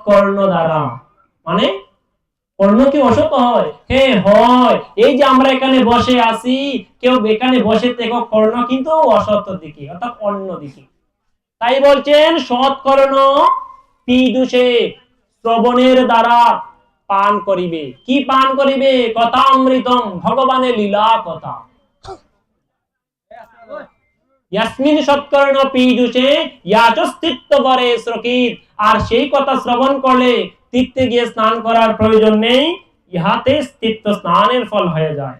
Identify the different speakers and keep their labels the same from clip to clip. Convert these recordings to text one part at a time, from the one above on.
Speaker 1: সৎকর্ণ দ্বারা। মানে কর্ণ কি অসৎ হয়? হ্যাঁ হয়। এই যে আমরা এখানে বসে আছি, কেউ এখানে বসে থেকে কর্ণ কিন্তু অসৎ দিকে, অর্থাৎ অন্য দিকে। তাই বলছেন সৎকর্ণ পীযুষে, শ্রবণের দ্বারা পান করিবে। কি পান করিবে? কথা অমৃতম, ভগবানের লীলা কথা। ইয়াসমিন সৎকর্ণ পীযুষে ইয়াচস্থিত বরে স্রকিত। আর সেই কথা শ্রবণ করলে তীর্থে গিয়ে স্নান করার প্রয়োজন নেই, ইহাতে স্থিত স্নানের ফল হয়ে যায়।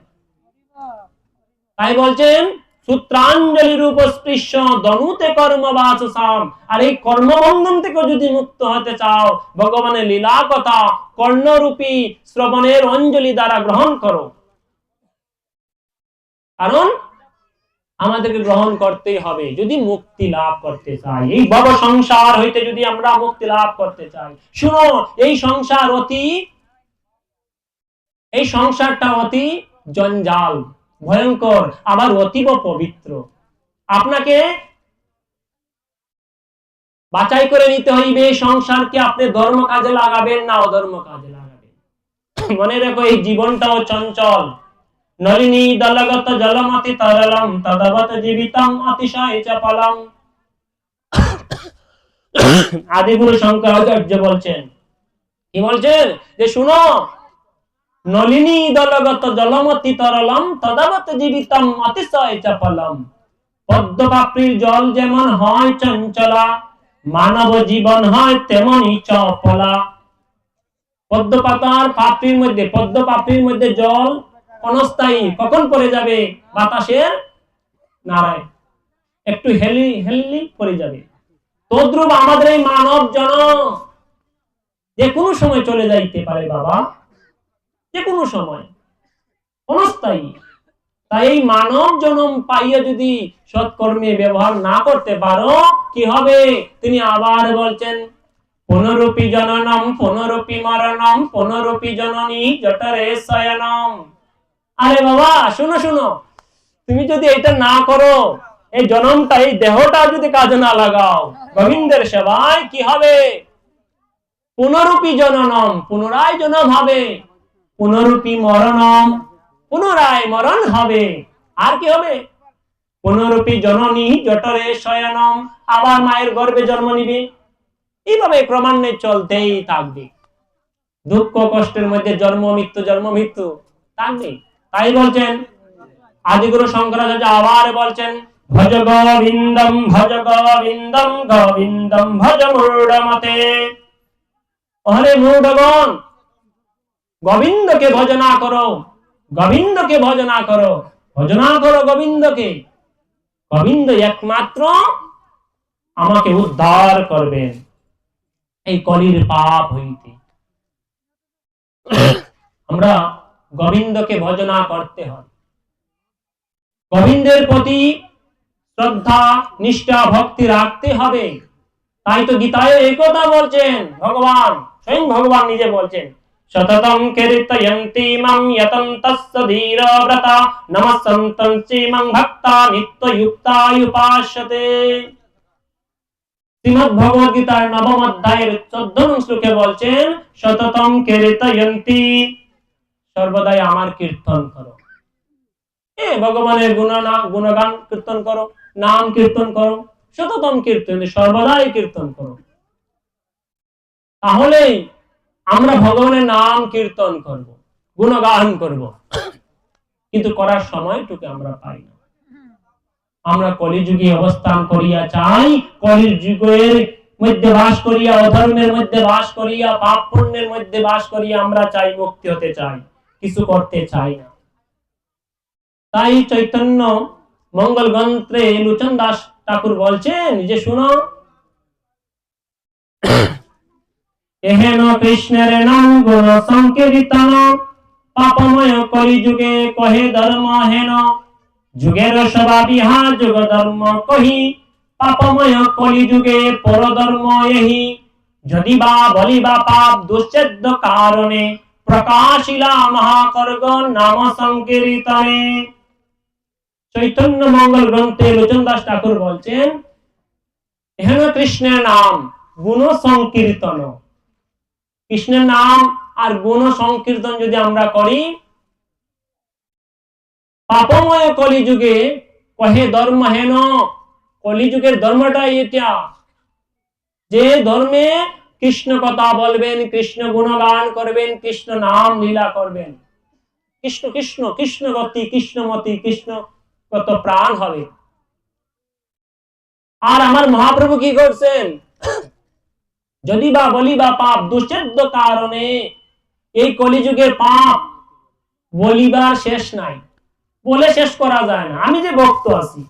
Speaker 1: তাই বলছেন সূত্রাঞ্জলি রূপ স্পৃশ্য দনুতে কর্মবাচসাম। আর এই কর্মবন্ধন থেকে যদি মুক্ত হতে চাও, ভগবানের লীলা কথা কর্ণরূপী শ্রবণের অঞ্জলি দ্বারা গ্রহণ করো। কারণ আমাদেরকে গ্রহণ করতেই হবে যদি মুক্তি লাভ করতে চাই। এই ভব সংসার হইতে যদি আমরা মুক্তি লাভ করতে চাই, শুনো এই সংসারটা অতি জঞ্জাল, ভয়ঙ্কর, আবার অতীব পবিত্র। আপনাকে বাছাই করে নিতে হইবে সংসারকে আপনি ধর্ম কাজে লাগাবেন না অধর্ম কাজে লাগাবেন। মনে রেখো এই জীবনটাও চঞ্চল। নলিনী দলগত জলমতি তরলম তদবত জীবিতম অতিশয় চপলম। আদিগুরু শঙ্করাচার্য বলছেন, কি বলছেন? যে শুনো, নলিনী দলগত জলমতি তরলম তদবত জীবিতম অতিশয় চপলম। পদ্মপাপড়ির জল যেমন হয় চঞ্চলা, মানব জীবন হয় তেমনই চপলা। পদ্ম পাপড়ির মধ্যে জল অনস্থায়ী, কখন পড়ে যাবে? বাতাসের নাড়ায় একটু হেললি পড়ে যাবে। তদ্রূপ আমাদের এই মানব জনম যে কোনো সময় চলে যাইতে পারে বাবা, যে কোনো সময়, অনস্থায়ী। তাই এই মানব জনম পাইয়া যদি সৎকর্মে ব্যবহার না করতে পারো, কি হবে? তিনি আবার বলছেন পুনরূপী জননম পুনরূপী মরণম পুনরূপী জননী জঠরে শয়নম। আরে বাবা শুনো, তুমি যদি এটা না করো, এই জনমটা, এই দেহটা যদি কাজে না লাগাও গোবিন্দের সেবায়, কি হবে? পুনরূপী জননম, পুনরায় জন্ম হবে। পুনরূপী মরণম, পুনরায় মরণ হবে। আর কি হবে? পুনরূপী জননী জঠরে শয়নম, আবার মায়ের গর্ভে জন্ম নিবে। এইভাবে ক্রমান্বয়ে চলতেই থাকবে। দুঃখ কষ্টের মধ্যে জন্ম মৃত্যু থাকবে। তাই বলছেন আদিগুরু শঙ্করাচার্য আবার বলছেন ভজ গোবিন্দম গোবিন্দম ভজ মূঢ়মতে। ওরে মূঢ়গণ, গোবিন্দকে ভজনা করো, গোবিন্দকে ভজনা করো, ভজনা করো গোবিন্দকে। গোবিন্দ একমাত্র আমাকে উদ্ধার করবেন এই কলির পাপ হইতে। আমরা গোবিন্দকে ভজনা করতে হয়, গোবিন্দের প্রতি শ্রদ্ধা নিষ্ঠা ভক্তি রাখতে হবে। তাই তো গীতায় এই কথা বলছেন ভগবান, স্বয়ং ভগবান নিজে বলছেন সততম কীর্তয়ন্তি মাম যতন্তস্য ধীরব্রতা নমঃসন্তং চিমং ভক্তা নিত্যযুক্তা উপাস্যতে। শ্রীমদ্ ভগবদ গীতার নবম অধ্যায়ের 14 নং শ্লোকে বলছেন সততম কীর্তয়ন্তি, সর্বদাই আমার কীর্তন করো। ভগবানের গুণগান কীর্তন করো, নাম কীর্তন করো, সততম কীর্তন, সর্বদাই কীর্তন করো। তাহলেই আমরা ভগবানের নাম কীর্তন করব, গুণগান করব। কিন্তু করার সময়টুকু আমরা পাই না। আমরা কলিযুগে অবস্থান করিয়া চাই, কলিযুগের মধ্যে বাস করিয়া, অধর্মের মধ্যে বাস করিয়া, পাপ পুণ্যের মধ্যে বাস করিয়া আমরা চাই মুক্তি হতে চাই, কিছু করতে চাই না। তাই চৈতন্য মঙ্গল গ্রন্থে লোচন দাস ঠাকুর বলছেন যে শুনো, এহেন কৃষ্ণের নাম গুণ সংকীর্তন, পাপময় কলিযুগে কহে ধর্ম হেন। যুগের সভা বিহা যুগ ধর্ম কহি, পাপময় কলিযুগে পরধর্ম এহি। যদি বা বলিবা পাপ দুশ্চেদ্য কারণে, প্রকাশিলা মহাকর্গ নাম সংকীর্তনে। চৈতন্য মঙ্গল গ্রন্থে লোচন দাস ঠাকুর বলছেন এহেন কৃষ্ণের নাম গুণ সংকীর্তন, কৃষ্ণের নাম আর গুণ সংকীর্তন যদি আমরা করি, পাপময় কলিযুগে কহে ধর্মহীন, কলিযুগের ধর্মটাই এটা, যে ধর্মে কৃষ্ণ কথা বলবেন, কৃষ্ণ গুণগান করবেন, কৃষ্ণ নাম লীলা করবেন, কৃষ্ণ কৃষ্ণ কৃষ্ণগতি কৃষ্ণমতি কৃষ্ণ কত প্রাণ হবে। আর আমার মহাপ্রভু কি করছেন, যদি বা বলি বা পাপ দুশ্চেদ্য কারণে এই কলিযুগের পাপ বলিবার শেষ নাই, বলে শেষ করা যায় না। আমি যে ভক্ত আছি,